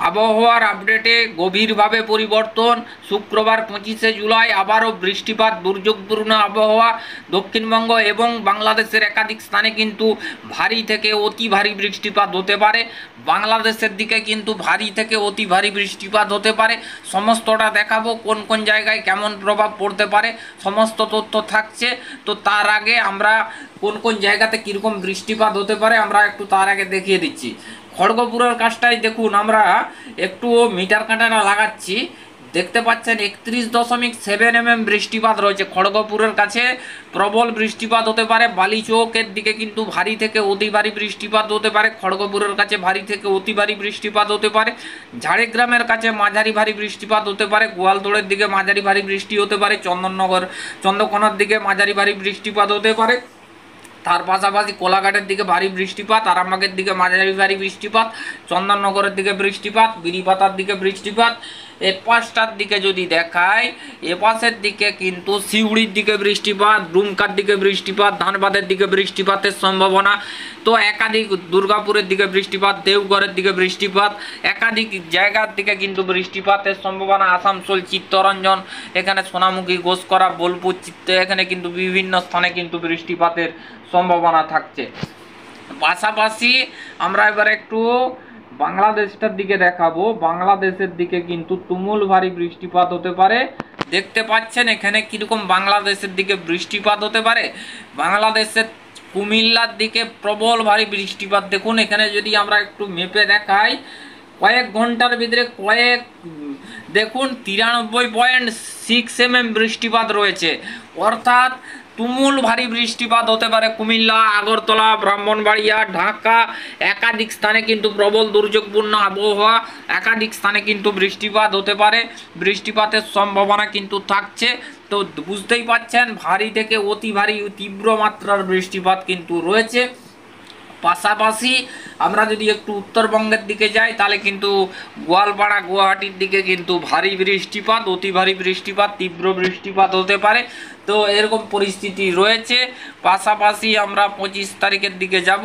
আবহাওয়ার আপডেটে গভীরভাবে পরিবর্তন। শুক্রবার 25শে জুলাই আবারও বৃষ্টিপাত, দুর্যোগপূর্ণ আবহাওয়া। দক্ষিণবঙ্গ এবং বাংলাদেশের একাধিক স্থানে কিন্তু ভারী থেকে অতি ভারী বৃষ্টিপাত হতে পারে। বাংলাদেশের দিকে কিন্তু ভারী থেকে অতি ভারী বৃষ্টিপাত হতে পারে। সমস্তটা দেখাবো, কোন কোন জায়গায় কেমন প্রভাব পড়তে পারে সমস্ত তথ্য থাকছে। তো তার আগে আমরা কোন কোন জায়গাতে কীরকম বৃষ্টিপাত হতে পারে আমরা একটু তার আগে দেখিয়ে দিচ্ছি। খড়গপুরের কাজটাই দেখুন, আমরা একটু মিটার কাঁটাটা লাগাচ্ছি, দেখতে পাচ্ছেন 31.7 mm বৃষ্টিপাত রয়েছে। খড়গপুরের কাছে প্রবল বৃষ্টিপাত হতে পারে। বালিচৌকের দিকে কিন্তু ভারী থেকে অতি ভারী বৃষ্টিপাত হতে পারে। খড়গপুরের কাছে ভারী থেকে অতি ভারী বৃষ্টিপাত হতে পারে। ঝাড়গ্রামের কাছে মাঝারি ভারী বৃষ্টিপাত হতে পারে। গোয়ালতোড়ের দিকে মাঝারি ভারী বৃষ্টি হতে পারে। চন্দননগর চন্দ্রকোনার দিকে মাঝারি ভারী বৃষ্টিপাত হতে পারে। তার পাশাপাশি কোলাঘাটের দিকে ভারী বৃষ্টিপাত, আরামবাগের দিকে মাঝারি ভারী বৃষ্টিপাত, চন্দননগরের দিকে বৃষ্টিপাত, বিরিপাতার দিকে বৃষ্টিপাত। এ পাঁচটার দিকে যদি দেখায়, এ পাশের দিকে কিন্তু সিউড়ির দিকে বৃষ্টিপাত, ডুমকার দিকে বৃষ্টিপাত, ধানবাদের দিকে বৃষ্টিপাতের সম্ভাবনা। তো একাধিক দুর্গাপুরের দিকে বৃষ্টিপাত, দেওঘরের দিকে বৃষ্টিপাত, একাধিক জায়গার দিকে কিন্তু বৃষ্টিপাতের সম্ভাবনা। আসানসোল, চিত্তরঞ্জন, এখানে সোনামুখী, ঘোষকরা, বোলপুর, এখানে কিন্তু বিভিন্ন স্থানে কিন্তু বৃষ্টিপাতের সম্ভাবনা থাকছে। পাশাপাশি আমরা এবার একটু বাংলাদেশটার দিকে দেখাবো। বাংলাদেশের দিকে কিন্তু তুমুল ভারী বৃষ্টিপাত হতে পারে। দেখতে পাচ্ছেন এখানে কিরকম বাংলাদেশের দিকে বৃষ্টিপাত হতে পারে। বাংলাদেশের কুমিল্লার দিকে প্রবল ভারী বৃষ্টিপাত। দেখুন এখানে যদি আমরা একটু মেপে দেখাই, কয়েক ঘন্টার ভিতরে দেখুন 93.6 mm বৃষ্টিপাত রয়েছে। অর্থাৎ তুমুল ভারী বৃষ্টিপাত হতে পারে কুমিল্লা, আগরতলা, ব্রাহ্মণবাড়িয়া, ঢাকা, একাধিক স্থানে কিন্তু প্রবল দুর্যোগপূর্ণ আবহাওয়া, একাধিক স্থানে কিন্তু বৃষ্টিপাত হতে পারে। বৃষ্টিপাতের সম্ভাবনা কিন্তু থাকছে। তো বুঝতেই পাচ্ছেন ভারী থেকে অতি ভারী তীব্র মাত্রার বৃষ্টিপাত কিন্তু রয়েছে। পাশাপাশি আমরা যদি একটু উত্তরবঙ্গের দিকে যাই, তাহলে কিন্তু গোয়ালপাড়া, গুয়াহাটির দিকে কিন্তু ভারী বৃষ্টিপাত, অতি ভারী বৃষ্টিপাত, তীব্র বৃষ্টিপাত হতে পারে। তো এরকম পরিস্থিতি রয়েছে। পাশাপাশি আমরা 25 তারিখের দিকে যাব।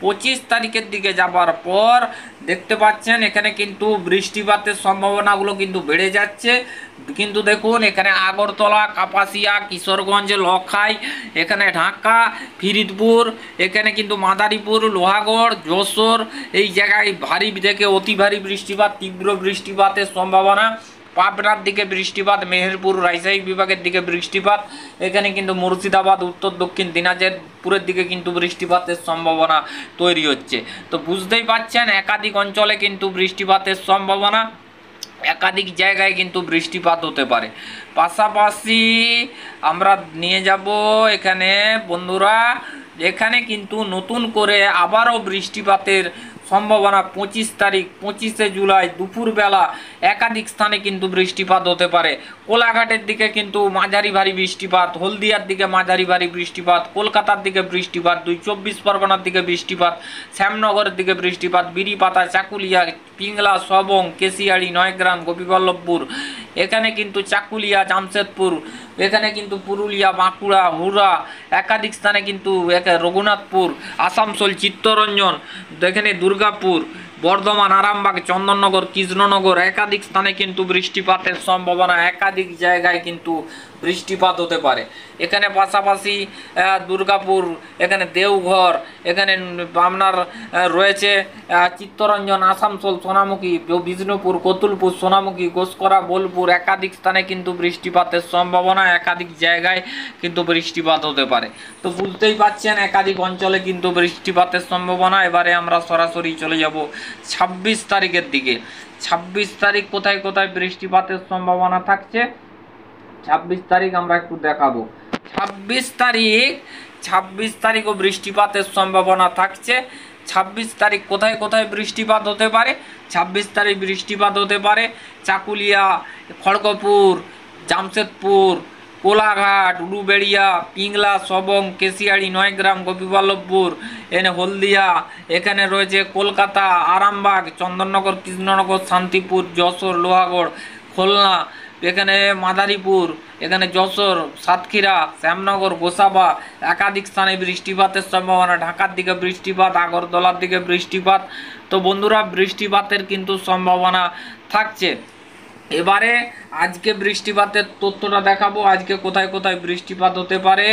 25 তারিখের দিকে যাবার পর দেখতে পাচ্ছেন এখানে কিন্তু বৃষ্টিপাতের সম্ভাবনাগুলো কিন্তু বেড়ে যাচ্ছে। কিন্তু দেখুন এখানে আগরতলা, কাপাসিয়া, কিশোরগঞ্জ, লখাই, এখানে ঢাকা, ফরিদপুর, এখানে কিন্তু মাদারীপুর, লোহাগড়, যশোর, এই জায়গায় ভারী থেকে অতি ভারী বৃষ্টিপাত, তীব্র বৃষ্টিপাতের সম্ভাবনা। পাবনার দিকে বৃষ্টিপাত, মেহেরপুর, রাজশাহী বিভাগের দিকে বৃষ্টিপাত, এখানে কিন্তু মুর্শিদাবাদ, উত্তর দক্ষিণ দিনাজপুরের দিকে কিন্তু বৃষ্টিপাতের সম্ভাবনা তৈরি হচ্ছে। তো বুঝতেই পাচ্ছেন একাধিক অঞ্চলে কিন্তু বৃষ্টিপাতের সম্ভাবনা, একাধিক জায়গায় কিন্তু বৃষ্টিপাত হতে পারে। পাশাপাশি আমরা নিয়ে যাব এখানে বন্ধুরা, এখানে কিন্তু নতুন করে আবারও বৃষ্টিপাতের সম্ভাবনা। 25 তারিখ, 25শে জুলাই দুপুরবেলা একাধিক স্থানে কিন্তু বৃষ্টিপাত হতে পারে। কোলাঘাটের দিকে কিন্তু মাঝারি ভারী বৃষ্টিপাত, হলদিয়ার দিকে মাঝারি ভারী বৃষ্টিপাত, কলকাতার দিকে বৃষ্টিপাত, 24 পরগনার দিকে বৃষ্টিপাত, শ্যামনগরের দিকে বৃষ্টিপাত, বিরিপাতা, চাকুলিয়া, পিংলা, সবং, কেশিয়াড়ি, নয়গ্রাম, গোপীবল্লভপুর, এখানে কিন্তু চাকুলিয়া, জামশেদপুর, এখানে কিন্তু পুরুলিয়া, বাঁকুড়া, হুরা, একাধিক স্থানে কিন্তু রঘুনাথপুর, আসানসোল, চিত্তরঞ্জন, এখানে দুর্গাপুর, বর্ধমান, আরামবাগ, চন্দননগর, কৃষ্ণনগর, একাধিক স্থানে কিন্তু বৃষ্টিপাতের সম্ভাবনা, একাধিক জায়গায় কিন্তু বৃষ্টিপাত হতে পারে। এখানে পাশাপাশি দুর্গাপুর, এখানে দেওঘর, এখানে আপনার রয়েছে চিত্তরঞ্জন, আসানসোল, সোনামুখী, বিষ্ণুপুর, কতুলপুর, সোনামুখী, ঘোষকরা, বোলপুর, একাধিক স্থানে কিন্তু বৃষ্টিপাতের সম্ভাবনা, একাধিক জায়গায় কিন্তু বৃষ্টিপাত হতে পারে। তো বুঝতেই পাচ্ছেন একাধিক অঞ্চলে কিন্তু বৃষ্টিপাতের সম্ভাবনা। এবারে আমরা সরাসরি চলে যাব 26 তারিখের দিকে। 26 তারিখ কোথায় কোথায় বৃষ্টিপাতের সম্ভাবনা থাকছে 26 তারিখ আমরা একটু দেখাবো। 26 তারিখও বৃষ্টিপাতের সম্ভাবনা থাকছে। 26 তারিখ কোথায় কোথায় বৃষ্টিপাত হতে পারে? 26 তারিখ বৃষ্টিপাত হতে পারে চাকুলিয়া, খড়গপুর, জামশেদপুর, কোলাঘাট, উলুবেড়িয়া, পিংলা, সবং, কেশিয়াড়ি, নয়গ্রাম, গোপীবল্লভপুর, এখানে হলদিয়া, এখানে রয়েছে কলকাতা, আরামবাগ, চন্দননগর, কৃষ্ণনগর, শান্তিপুর, যশোর, লোহাগড়, খুলনা, এখানে মাদারীপুর, এখানে যশোর, সাতক্ষীরা, শ্যামনগর, গোসাবা একাধিক স্থানে বৃষ্টিপাতের সম্ভাবনা। ঢাকার দিকে বৃষ্টিপাত, আগরতলার দিকে বৃষ্টিপাত। তো বন্ধুরা বৃষ্টিপাতের কিন্তু সম্ভাবনা থাকছে। এবারে আজকে বৃষ্টিপাতের তথ্যটা দেখাবো, আজকে কোথায় কোথায় বৃষ্টিপাত হতে পারে,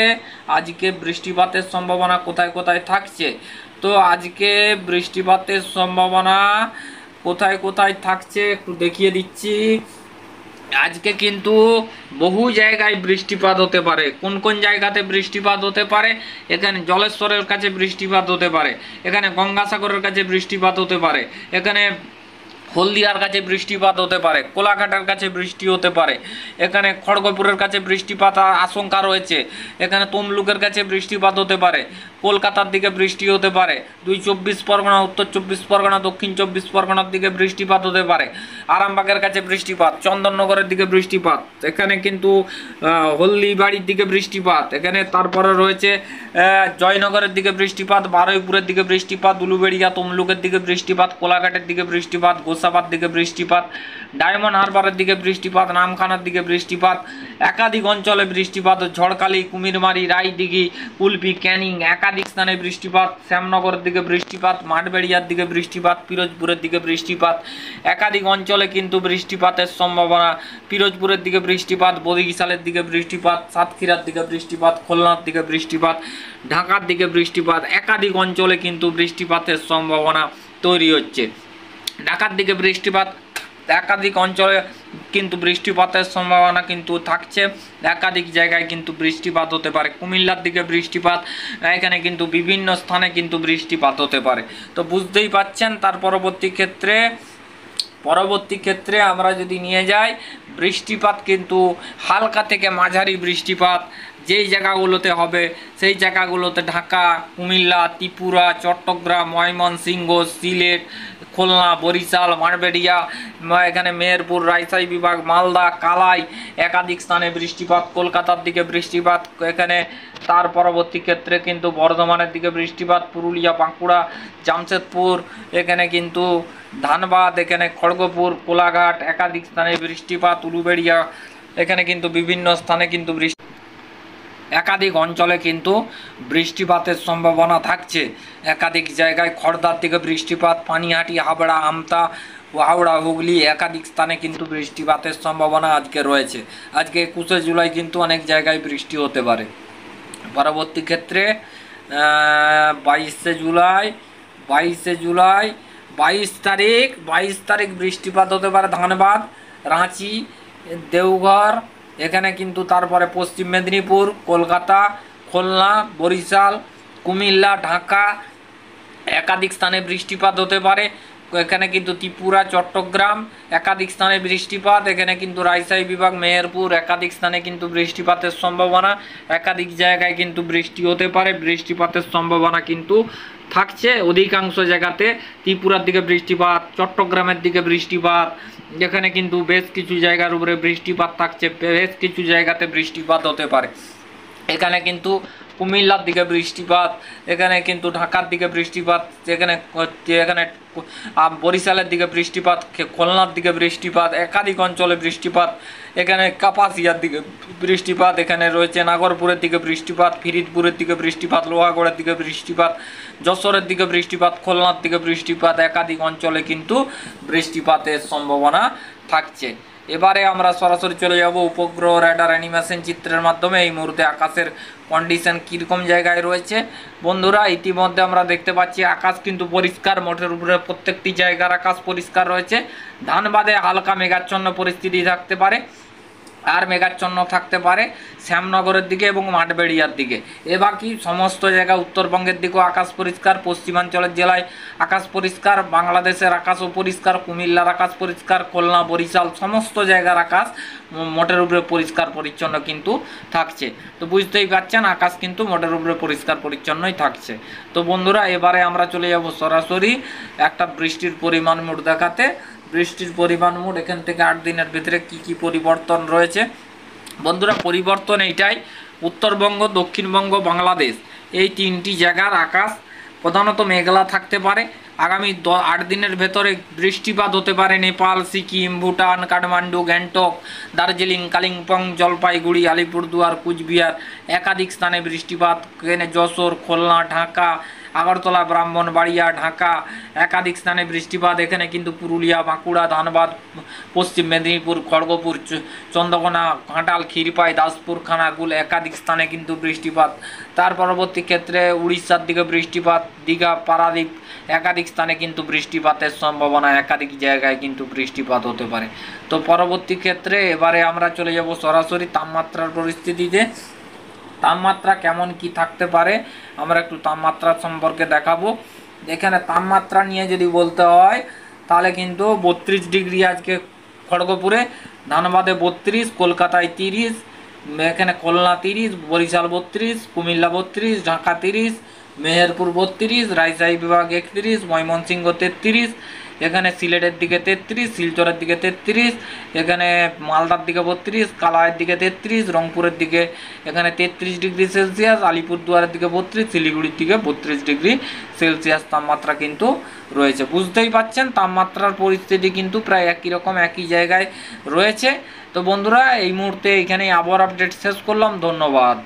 আজকে বৃষ্টিপাতের সম্ভাবনা কোথায় কোথায় থাকছে। তো আজকে বৃষ্টিপাতের সম্ভাবনা কোথায় কোথায় থাকছে একটু দেখিয়ে দিচ্ছি। আজকে কিন্তু বহু জায়গায় বৃষ্টিপাত হতে পারে। কোন কোন জায়গাতে বৃষ্টিপাত হতে পারে? এখানে জলেশ্বরের কাছে বৃষ্টিপাত হতে পারে, এখানে গঙ্গাসাগরের কাছে বৃষ্টিপাত হতে পারে, এখানে হলদিয়ার কাছে বৃষ্টিপাত হতে পারে, কোলাঘাটের কাছে বৃষ্টি হতে পারে, এখানে খড়গপুরের কাছে বৃষ্টিপাত আশঙ্কা রয়েছে, এখানে তমলুকের কাছে বৃষ্টিপাত হতে পারে, কলকাতার দিকে বৃষ্টি হতে পারে, 2 চব্বিশ পরগনা, উত্তর 24 পরগনা, দক্ষিণ 24 পরগনার দিকে বৃষ্টিপাত হতে পারে, আরামবাগের কাছে বৃষ্টিপাত, চন্দননগরের দিকে বৃষ্টিপাত, এখানে কিন্তু হলদিবাড়ির দিকে বৃষ্টিপাত, এখানে তারপরে রয়েছে জয়নগরের দিকে বৃষ্টিপাত, বারুইপুরের দিকে বৃষ্টিপাত, উলুবেড়িয়া তমলুকের দিকে বৃষ্টিপাত, কোলাঘাটের দিকে বৃষ্টিপাত, গোসাবার দিকে বৃষ্টিপাত, ডায়মন্ড হারবারের দিকে বৃষ্টিপাত, নামখানার দিকে বৃষ্টিপাত, একাধিক অঞ্চলে বৃষ্টিপাত, ঝড়খালি, কুমিরমারি, রায়দিঘি, কুলপি, ক্যানিং একাধিক স্থানে বৃষ্টিপাত, শ্যামনগরের দিকে বৃষ্টিপাত, মাঠবেড়িয়ার দিকে বৃষ্টিপাত, পিরোজপুরের দিকে বৃষ্টিপাত, একাধিক অঞ্চলে কিন্তু বৃষ্টিপাতের সম্ভাবনা। পিরোজপুরের দিকে বৃষ্টিপাত, বরিশালের দিকে বৃষ্টিপাত, সাতক্ষীরার দিকে বৃষ্টিপাত, খুলনার দিকে বৃষ্টিপাত, ঢাকার দিকে বৃষ্টিপাত, একাধিক অঞ্চলে কিন্তু বৃষ্টিপাতের সম্ভাবনা তৈরি হচ্ছে। ঢাকার দিকে বৃষ্টিপাত, একাধিক অঞ্চলে কিন্তু বৃষ্টিপাতের সম্ভাবনা কিন্তু থাকছে, একাধিক জায়গায় কিন্তু বৃষ্টিপাত হতে পারে। কুমিল্লার দিকে বৃষ্টিপাত, এখানে কিন্তু বিভিন্ন স্থানে কিন্তু বৃষ্টিপাত হতে পারে। তো বুঝতেই পাচ্ছেন তার পরবর্তী ক্ষেত্রে আমরা যদি নিয়ে যাই, বৃষ্টিপাত কিন্তু হালকা থেকে মাঝারি বৃষ্টিপাত যেই জায়গাগুলোতে হবে সেই জায়গাগুলোতে ঢাকা, কুমিল্লা, ত্রিপুরা, চট্টগ্রাম, ময়মনসিংহ, সিলেট, খুলনা, বরিশাল, মাঠবেড়িয়া, এখানে মেহেরপুর, রাজশাহী বিভাগ, মালদা, কালাই একাধিক স্থানে বৃষ্টিপাত, কলকাতার দিকে বৃষ্টিপাত, এখানে তার পরবর্তী ক্ষেত্রে কিন্তু বর্ধমানের দিকে বৃষ্টিপাত, পুরুলিয়া, বাঁকুড়া, জামশেদপুর, এখানে কিন্তু ধানবাদ, এখানে খড়গপুর, কোলাঘাট একাধিক স্থানে বৃষ্টিপাত, উলুবেড়িয়া, এখানে কিন্তু বিভিন্ন স্থানে কিন্তু একাধিক অঞ্চলে কিন্তু বৃষ্টিপাতের সম্ভাবনা থাকছে। একাধিক জায়গায় খড়দার দিকে বৃষ্টিপাত, পানিহাটি, হাবড়া, আমতা, হাওড়া, হুগলি একাধিক স্থানে কিন্তু বৃষ্টিপাতের সম্ভাবনা আজকে রয়েছে। আজকে 21শে জুলাই কিন্তু অনেক জায়গায় বৃষ্টি হতে পারে। পরবর্তী ক্ষেত্রে 22শে জুলাই 22 তারিখ বৃষ্টিপাত হতে পারে ধানবাদ, রাঁচি, দেওঘর, এখানে কিন্তু তারপরে পশ্চিম মেদিনীপুর, কলকাতা, খুলনা, বরিশাল, কুমিল্লা, ঢাকা একাধিক স্থানে বৃষ্টিপাত হতে পারে। এখানে কিন্তু ত্রিপুরা, চট্টগ্রাম একাধিক স্থানে বৃষ্টিপাত, এখানে কিন্তু রাজশাহী বিভাগ, মেহেরপুর একাধিক স্থানে কিন্তু বৃষ্টিপাতের সম্ভাবনা, একাধিক জায়গায় কিন্তু বৃষ্টি হতে পারে, বৃষ্টিপাতের সম্ভাবনা কিন্তু থাকছে অধিকাংশ জায়গাতে। ত্রিপুরার দিকে বৃষ্টিপাত, চট্টগ্রামের দিকে বৃষ্টিপাত, যেখানে কিন্তু বেশ কিছু জায়গার উপরে বৃষ্টিপাত থাকছে, বেশ কিছু জায়গাতে বৃষ্টিপাত হতে পারে। এখানে কিন্তু কুমিল্লার দিকে বৃষ্টিপাত, এখানে কিন্তু ঢাকার দিকে বৃষ্টিপাত, এখানে বরিশালের দিকে বৃষ্টিপাত, খুলনার দিকে বৃষ্টিপাত, একাধিক অঞ্চলে বৃষ্টিপাত, এখানে কাপাসিয়ার দিকে বৃষ্টিপাত, এখানে রয়েছে নাগরপুরের দিকে বৃষ্টিপাত, ফরিদপুরের দিকে বৃষ্টিপাত, লোহাগড়ের দিকে বৃষ্টিপাত, যশোরের দিকে বৃষ্টিপাত, খুলনার দিকে বৃষ্টিপাত, একাধিক অঞ্চলে কিন্তু বৃষ্টিপাতের সম্ভাবনা থাকছে। এবারে আমরা সরাসরি চলে যাব উপগ্রহ রেডার অ্যানিমেশন চিত্রের মাধ্যমে এই মুহূর্তে আকাশের কন্ডিশন কীরকম জায়গায় রয়েছে। বন্ধুরা ইতিমধ্যে আমরা দেখতে পাচ্ছি আকাশ কিন্তু পরিষ্কার, মোটের উপরে প্রত্যেকটি জায়গার আকাশ পরিষ্কার রয়েছে। ধানবাদে হালকা মেঘাচ্ছন্ন পরিস্থিতি থাকতে পারে, আর মেঘাচ্ছন্ন থাকতে পারে শ্যামনগরের দিকে এবং মাঠবেড়িয়ার দিকে। এ বাকি সমস্ত জায়গা উত্তরবঙ্গের দিকেও আকাশ পরিষ্কার, পশ্চিমাঞ্চলের জেলায় আকাশ পরিষ্কার, বাংলাদেশের আকাশও পরিষ্কার, কুমিল্লার আকাশ পরিষ্কার, খুলনা, বরিশাল সমস্ত জায়গার আকাশ মোটের উপরে পরিষ্কার পরিচ্ছন্ন কিন্তু থাকছে। তো বুঝতেই পারছেন আকাশ কিন্তু মোটের উপরে পরিষ্কার পরিচ্ছন্নই থাকছে। তো বন্ধুরা এবারে আমরা চলে যাব সরাসরি একটা বৃষ্টির পরিমাণ মোট দেখাতে। বৃষ্টির পরিমাণ মোট এখান থেকে 8 দিনের ভিতরে কি পরিবর্তন রয়েছে। বন্ধুরা পরিবর্তন এইটাই, উত্তরবঙ্গ, দক্ষিণবঙ্গ, বাংলাদেশ এই তিনটি জায়গার আকাশ প্রধানত মেঘলা থাকতে পারে, আগামী 8 দিনের ভেতরে বৃষ্টিপাত হতে পারে নেপাল, সিকিম, ভুটান, কাঠমান্ডু, গ্যাংটক, দার্জিলিং, কালিম্পং, জলপাইগুড়ি, আলিপুরদুয়ার, কুচবিহার একাধিক স্থানে বৃষ্টিপাত, এখানে যশোর, খুলনা, ঢাকা, আগরতলা, ব্রাহ্মণবাড়িয়া, ঢাকা একাধিক স্থানে বৃষ্টিপাত। এখানে কিন্তু পুরুলিয়া, বাঁকুড়া, ধানবাদ, পশ্চিম মেদিনীপুর, খড়গপুর, চন্দ্রকোনা, ঘাটাল, ক্ষীরপাই, দাসপুর, খানাকুল একাধিক স্থানে কিন্তু বৃষ্টিপাত। তার পরবর্তী ক্ষেত্রে উড়িষ্যার দিকে বৃষ্টিপাত, দীঘা, পারাদ্বীপ একাধিক স্থানে কিন্তু বৃষ্টিপাতের সম্ভাবনা, একাধিক জায়গায় কিন্তু বৃষ্টিপাত হতে পারে। তো পরবর্তী ক্ষেত্রে এবারে আমরা চলে যাব সরাসরি তাপমাত্রার পরিস্থিতিতে। তাপমাত্রা কেমন কি থাকতে পারে আমরা একটু তাপমাত্রা সম্পর্কে দেখাবো। এখানে তাপমাত্রা নিয়ে যদি বলতে হয় তাহলে কিন্তু 32 ডিগ্রি আজকে খড়গপুরে, ধানবাদে 32, কলকাতায় 30, এখানে খুলনা 30, বরিশাল 32, কুমিল্লা 32, ঢাকা 30, মেহেরপুর 32, রাজশাহী বিভাগ 31, ময়মনসিংহ 33, এখানে সিলেটের দিকে 33, শিলচরের দিকে 33, এখানে মালদার দিকে 32, কালাইয়ের দিকে 33, রংপুরের দিকে এখানে 33 ডিগ্রি সেলসিয়াস, আলিপুরদুয়ারের দিকে 32, শিলিগুড়ির দিকে 32 ডিগ্রি সেলসিয়াস তাপমাত্রা কিন্তু রয়েছে। বুঝতেই পাচ্ছেন তাপমাত্রার পরিস্থিতি কিন্তু প্রায় একই রকম, একই জায়গায় রয়েছে। তো বন্ধুরা এই মুহূর্তে এখানেই আবহাওয়ার আপডেট শেষ করলাম। ধন্যবাদ।